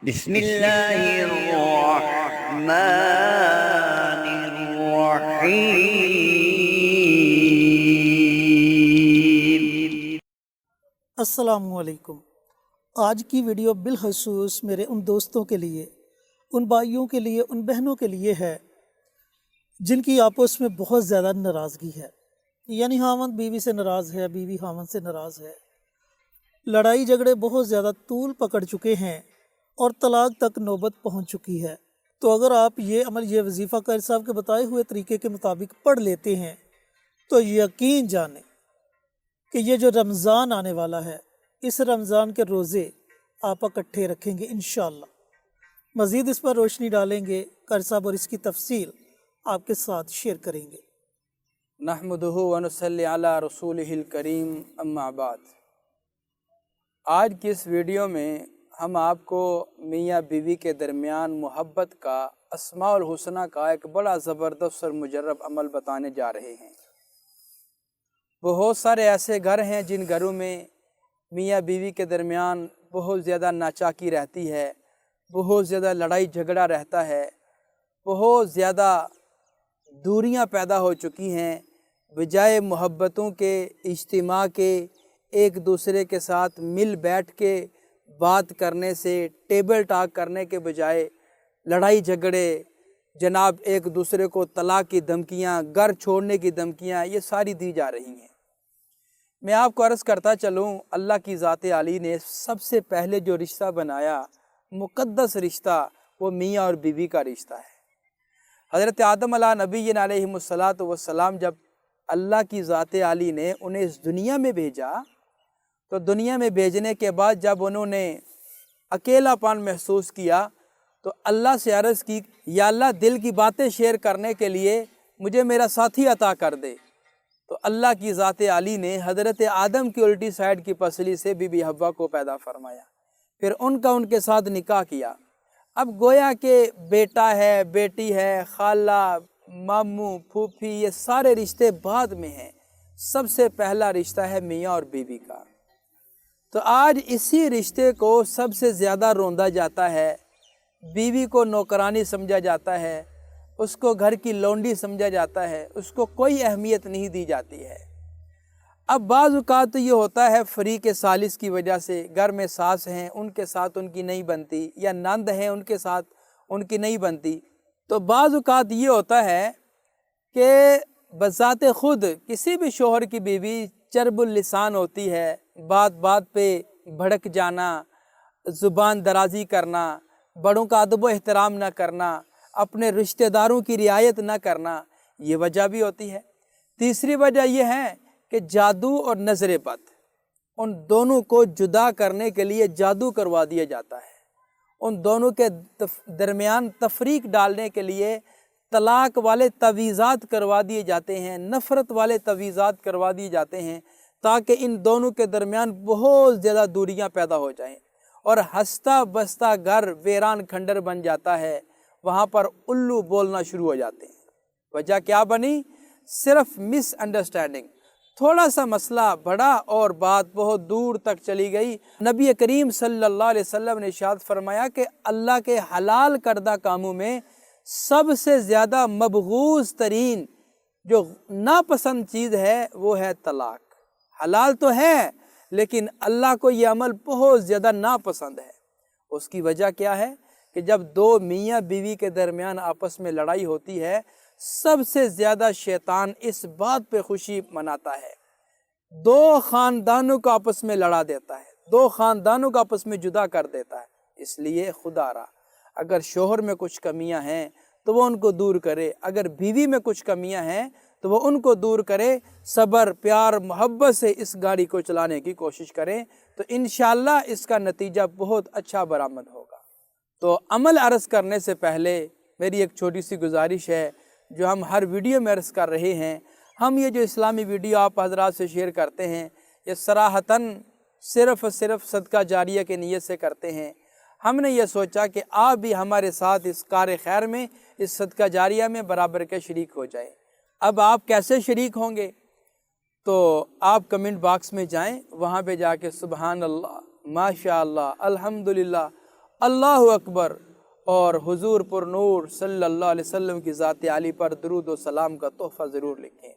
بسم اللہ الرحمن الرحیم۔ السلام علیکم۔ آج کی ویڈیو بالخصوص میرے ان دوستوں کے لیے، ان بھائیوں کے لیے، ان بہنوں کے لیے ہے جن کی آپس میں بہت زیادہ ناراضگی ہے، یعنی خاوند بیوی سے ناراض ہے، بیوی خاوند سے ناراض ہے، لڑائی جھگڑے بہت زیادہ طول پکڑ چکے ہیں اور طلاق تک نوبت پہنچ چکی ہے۔ تو اگر آپ یہ عمل، یہ وظیفہ قاری صاحب کے بتائے ہوئے طریقے کے مطابق پڑھ لیتے ہیں تو یقین جانیں کہ یہ جو رمضان آنے والا ہے، اس رمضان کے روزے آپ اکٹھے رکھیں گے انشاءاللہ۔ مزید اس پر روشنی ڈالیں گے قاری صاحب اور اس کی تفصیل آپ کے ساتھ شیئر کریں گے۔ نحمدہ ونصلی علی رسولہ الکریم، اما بعد۔ آج کی اس ویڈیو میں ہم آپ کو میاں بیوی کے درمیان محبت کا، اسماء الحسنہ کا ایک بڑا زبردست اور مجرب عمل بتانے جا رہے ہیں۔ بہت سارے ایسے گھر ہیں جن گھروں میں میاں بیوی کے درمیان بہت زیادہ ناچاکی رہتی ہے، بہت زیادہ لڑائی جھگڑا رہتا ہے، بہت زیادہ دوریاں پیدا ہو چکی ہیں۔ بجائے محبتوں کے، اجتماع کے، ایک دوسرے کے ساتھ مل بیٹھ کے بات کرنے سے، ٹیبل ٹاک کرنے کے بجائے لڑائی جھگڑے، جناب ایک دوسرے کو طلاق کی دھمکیاں، گھر چھوڑنے کی دھمکیاں، یہ ساری دی جا رہی ہیں۔ میں آپ کو عرض کرتا چلوں، اللہ کی ذات عالی نے سب سے پہلے جو رشتہ بنایا، مقدس رشتہ، وہ میاں اور بیوی کا رشتہ ہے۔ حضرت آدم علیہ نبی علیہ السلام جب اللہ کی ذات عالی نے انہیں اس دنیا میں بھیجا، تو دنیا میں بھیجنے کے بعد جب انہوں نے اکیلا پن محسوس کیا تو اللہ سے عرض کی، یا اللہ دل کی باتیں شیئر کرنے کے لیے مجھے میرا ساتھی عطا کر دے۔ تو اللہ کی ذات عالی نے حضرت آدم کی الٹی سائڈ کی پسلی سے بی بی حوا کو پیدا فرمایا، پھر ان کا ان کے ساتھ نکاح کیا۔ اب گویا کہ بیٹا ہے، بیٹی ہے، خالہ، ماموں، پھوپھی، یہ سارے رشتے بعد میں ہیں۔ سب سے پہلا رشتہ ہے میاں اور بیوی کا۔ تو آج اسی رشتے کو سب سے زیادہ روندا جاتا ہے، بیوی کو نوکرانی سمجھا جاتا ہے، اس کو گھر کی لونڈی سمجھا جاتا ہے، اس کو کوئی اہمیت نہیں دی جاتی ہے۔ اب بعض اوقات تو یہ ہوتا ہے فریق ثالث کی وجہ سے، گھر میں ساس ہیں، ان کے ساتھ ان کی نہیں بنتی، یا نند ہیں، ان کے ساتھ ان کی نہیں بنتی، تو بعض اوقات یہ ہوتا ہے کہ بذات خود کسی بھی شوہر کی بیوی چرب اللسان ہوتی ہے، بات بات پہ بھڑک جانا، زبان درازی کرنا، بڑوں کا ادب و احترام نہ کرنا، اپنے رشتہ داروں کی رعایت نہ کرنا، یہ وجہ بھی ہوتی ہے۔ تیسری وجہ یہ ہے کہ جادو اور نظر بد، ان دونوں کو جدا کرنے کے لیے جادو کروا دیا جاتا ہے، ان دونوں کے درمیان تفریق ڈالنے کے لیے طلاق والے تعویذات کروا دیے جاتے ہیں، نفرت والے تعویذات کروا دیے جاتے ہیں، تاکہ ان دونوں کے درمیان بہت زیادہ دوریاں پیدا ہو جائیں، اور ہنستا بستا گھر ویران کھنڈر بن جاتا ہے، وہاں پر الو بولنا شروع ہو جاتے ہیں۔ وجہ کیا بنی؟ صرف مس انڈرسٹینڈنگ، تھوڑا سا مسئلہ بڑا اور بات بہت دور تک چلی گئی۔ نبی کریم صلی اللہ علیہ وسلم نے ارشاد فرمایا کہ اللہ کے حلال کردہ کاموں میں سب سے زیادہ مبغوض ترین جو ناپسند چیز ہے وہ ہے طلاق۔ حلال تو ہے لیکن اللہ کو یہ عمل بہت زیادہ ناپسند ہے۔ اس کی وجہ کیا ہے کہ جب دو میاں بیوی کے درمیان آپس میں لڑائی ہوتی ہے، سب سے زیادہ شیطان اس بات پہ خوشی مناتا ہے، دو خاندانوں کو آپس میں لڑا دیتا ہے، دو خاندانوں کو آپس میں جدا کر دیتا ہے۔ اس لیے خدا را اگر شوہر میں کچھ کمیاں ہیں تو وہ ان کو دور کرے، اگر بیوی میں کچھ کمیاں ہیں تو وہ ان کو دور کرے، صبر، پیار، محبت سے اس گاڑی کو چلانے کی کوشش کریں، تو انشاءاللہ اس کا نتیجہ بہت اچھا برآمد ہوگا۔ تو عمل عرض کرنے سے پہلے میری ایک چھوٹی سی گزارش ہے جو ہم ہر ویڈیو میں عرض کر رہے ہیں۔ ہم یہ جو اسلامی ویڈیو آپ حضرات سے شیئر کرتے ہیں، یہ صراحتاً صرف صدقہ جاریہ کے نیت سے کرتے ہیں۔ ہم نے یہ سوچا کہ آپ بھی ہمارے ساتھ اس کار خیر میں، اس صدقہ جاریہ میں برابر کے شریک ہو جائیں۔ اب آپ کیسے شریک ہوں گے؟ تو آپ کمنٹ باکس میں جائیں، وہاں پہ جا کے سبحان اللہ، ماشاء اللہ، الحمدللہ، अल्लाह अकबर और हुजूर पर नूर सल्लल्लाहु अलैहि वसल्लम की ज़ात आली पर दरूद व सलाम का तोहफ़ा ज़रूर लिखें।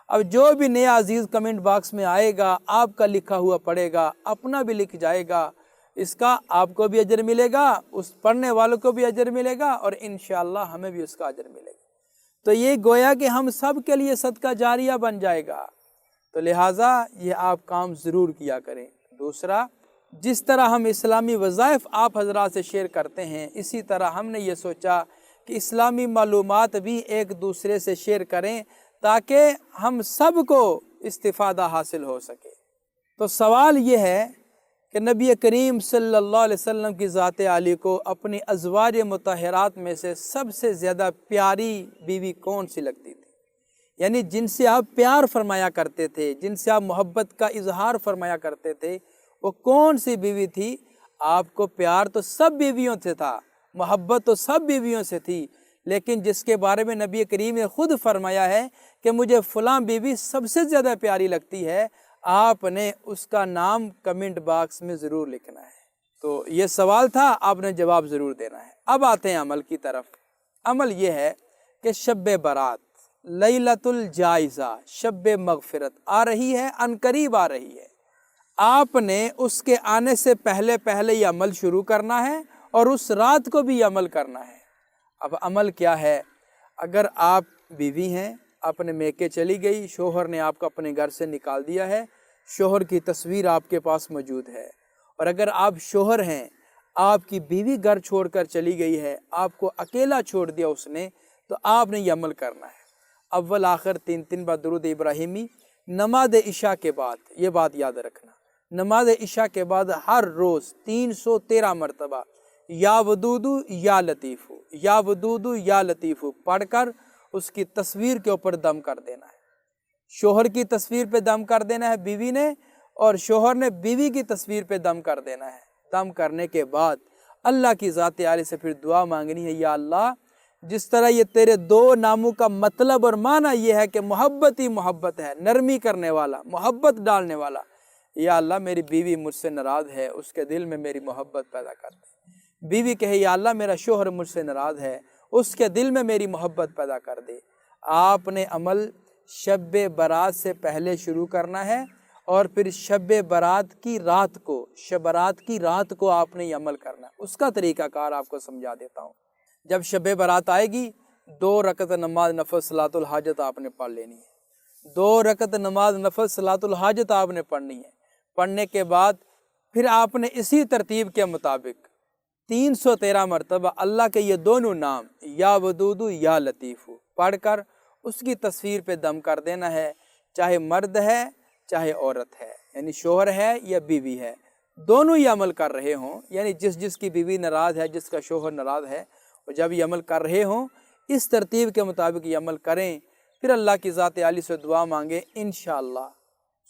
अब जो भी नया अजीज़ कमेंट बॉक्स में आएगा आपका लिखा हुआ पढ़ेगा, अपना भी लिख जाएगा, इसका आपको भी अजर मिलेगा, उस पढ़ने वालों को भी अजर मिलेगा और इंशाअल्लाह हमें भी उसका अजर मिलेगा। तो ये गोया कि हम सब के लिए सदका जारिया बन जाएगा। तो लिहाजा ये आप काम ज़रूर किया करें। दूसरा, जिस तरह हम इस्लामी वज़ाइफ आप हज़रात से शेयर करते हैं, इसी तरह हमने ये सोचा कि इस्लामी मालूमात भी एक दूसरे से शेयर करें ताकि हम सब को इस्तिफ़ादा हासिल हो सके। तो सवाल ये है कि नबी करीम सल्लल्लाहु अलैहि वसल्लम की ज़ात आली को अपनी अज़वाज मुतहरात में से सबसे ज़्यादा प्यारी बीवी कौन सी लगती थी? यानी जिनसे आप प्यार फरमाया करते थे, जिनसे आप मोहब्बत का इजहार फरमाया करते थे, वो कौन सी बीवी थी? आपको प्यार तो सब बीवियों से था, मोहब्बत तो सब बीवियों से थी, लेकिन जिसके बारे में नबी करीम ने खुद फरमाया है कि मुझे फ़लाँ बीवी सबसे ज़्यादा प्यारी लगती है, आपने उसका नाम कमेंट बॉक्स में ज़रूर लिखना है। तो ये सवाल था, आपने जवाब ज़रूर देना है। अब आते हैं अमल की तरफ। अमल ये है कि शब बारात, लैलतुल जायज़ा, शब मगफ़िरत आ रही है, अनकरीब आ रही है। आपने उसके आने से पहले पहले ये अमल शुरू करना है और उस रात को भी ये अमल करना है। अब अमल क्या है? अगर आप बीवी हैं, अपने मेके चली गई, शोहर ने आपको अपने घर से निकाल दिया है, शोहर की तस्वीर आपके पास मौजूद है, और अगर आप शोहर हैं, आपकी बीवी घर छोड़कर चली गई है, आपको अकेला छोड़ दिया उसने, तो आपने ये अमल करना है। अव्वल आखिर 3 बार दुरूद इब्राहिमी नमाज इशा के बाद, ये बात याद रखना, नमाज इशा के बाद हर रोज़ 313 मरतबा या वदूदु या लतीफ़ु, या वदूदु या लतीफ़ु पढ़कर उसकी तस्वीर के ऊपर दम कर देना है। शोहर की तस्वीर पे दम कर देना है बीवी ने, और शोहर ने बीवी की तस्वीर पे दम कर देना है। दम करने के बाद अल्लाह की ज़ात आली से फिर दुआ मांगनी है, या अल्लाह, जिस तरह ये तेरे 2 नामों का मतलब और माना ये है कि मोहब्बत ही मोहब्बत है, नरमी करने वाला, मोहब्बत डालने वाला, या अल्लाह मेरी बीवी मुझसे नाराज़ है, उसके दिल में मेरी मोहब्बत पैदा कर दे। बीवी कहे, या अल्लाह मेरा शोहर मुझसे नाराज़ है, उसके दिल में मेरी मोहब्बत पैदा कर दे। आपने अमल शब बारात से पहले शुरू करना है और फिर शब बारात की रात को, शब बारात की रात को आपने ये अमल करना है। उसका तरीक़ाकार आपको समझा देता हूँ। जब शब बारात आएगी, 2 रकत नमाज नफल सलातुल हाजत आपने पढ़ लेनी है। 2 रकत नमाज नफल सलातुल हाजत आपने पढ़नी है। पढ़ने के बाद फिर आपने इसी तरतीब के मुताबिक 313 मरतबा अल्लाह के ये दोनों नाम या वदूदु या लतीफ़ु पढ़कर उसकी तस्वीर पे दम कर देना है, चाहे मर्द है चाहे औरत है, यानी शोहर है या बीवी है, दोनों ये अमल कर रहे हों, यानी जिसकी बीवी नाराज़ है, जिसका शोहर नाराज़ है, और जब ये अमल कर रहे हों, इस तरतीब के मुताबिक ये अमल करें। फिर अल्लाह की ज़ात आली से दुआ मांगे, इंशाअल्लाह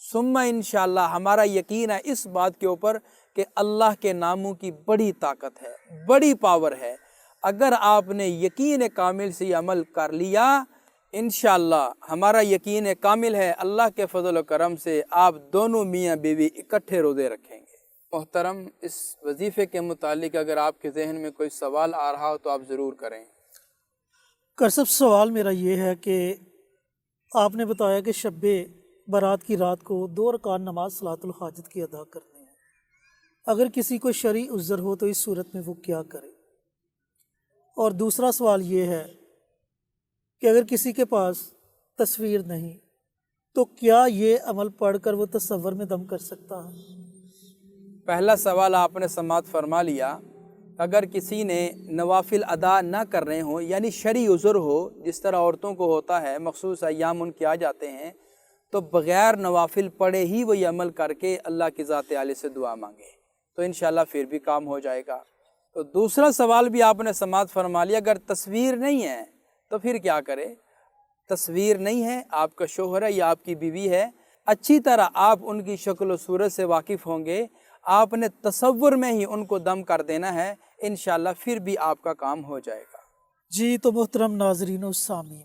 सुम्मा इंशाअल्लाह। हमारा यकीन है इस बात के ऊपर कि अल्लाह के नामों की बड़ी ताकत है, बड़ी पावर है। अगर आपने यकीन कामिल से ये अमल कर लिया, इंशाअल्लाह हमारा यकीन कामिल है, अल्लाह के फजल व करम से आप दोनों मियाँ बीवी इकट्ठे रोज़े रखेंगे। मोहतरम, इस वजीफ़े के मुतालिक अगर आपके जहन में कोई सवाल आ रहा हो तो आप ज़रूर करें। करसब, सवाल मेरा ये है कि आपने बताया कि शब बारात की रात को 2 रकात नमाज सलातुल हाजत की अदा करनी है। अगर किसी को शरई उज़्र हो तो इस सूरत में वो क्या करे? और दूसरा सवाल ये है कि अगर किसी के पास तस्वीर नहीं तो क्या ये अमल पढ़कर वो तसव्वुर में दम कर सकता है? पहला सवाल आपने समात फरमा लिया। अगर किसी ने नवाफिल अदा ना कर रहे हों, यानी शरई उज़्र हो, जिस तरह औरतों को होता है, मखसूस अय्याम उनके आ जाते हैं, तो बग़ैर नवाफिल पढ़े ही वो ये अमल करके अल्लाह की ज़ात आली से दुआ मांगे तो इंशाअल्लाह फिर भी काम हो जाएगा। तो दूसरा सवाल भी आपने समात फरमा लिया, अगर तस्वीर नहीं है तो फिर क्या करे? तस्वीर नहीं है, आपका शोहर है या आपकी बीवी है, अच्छी तरह आप उनकी शक्ल व सूरत से वाकिफ़ होंगे, आपने तसव्वुर में ही उनको दम कर देना है, इंशाअल्लाह फिर भी आपका काम हो जाएगा। जी, तो मोहतरम नाज़रीन व सामीन,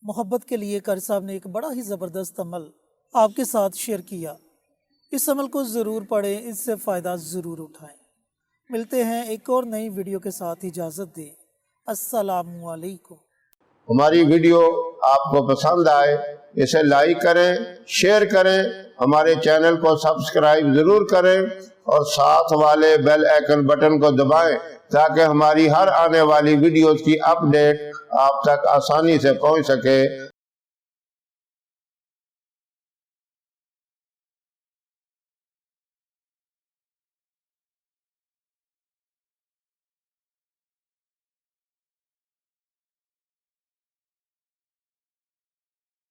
मोहब्बत के लिए कारी साहब ने एक बड़ा ही ज़बरदस्त अमल आपके साथ शेयर किया। इस अमल को ज़रूर पढ़ें, इससे फ़ायदा ज़रूर उठाएं। ملتے ہیں ایک اور نئی ویڈیو کے ساتھ، اجازت دیں، السلام علیکم۔ ہماری ویڈیو آپ کو پسند آئے اسے لائک کریں، شیئر کریں، ہمارے چینل کو سبسکرائب ضرور کریں اور ساتھ والے بیل آئیکن بٹن کو دبائیں تاکہ ہماری ہر آنے والی ویڈیوز کی اپ ڈیٹ آپ تک آسانی سے پہنچ سکے۔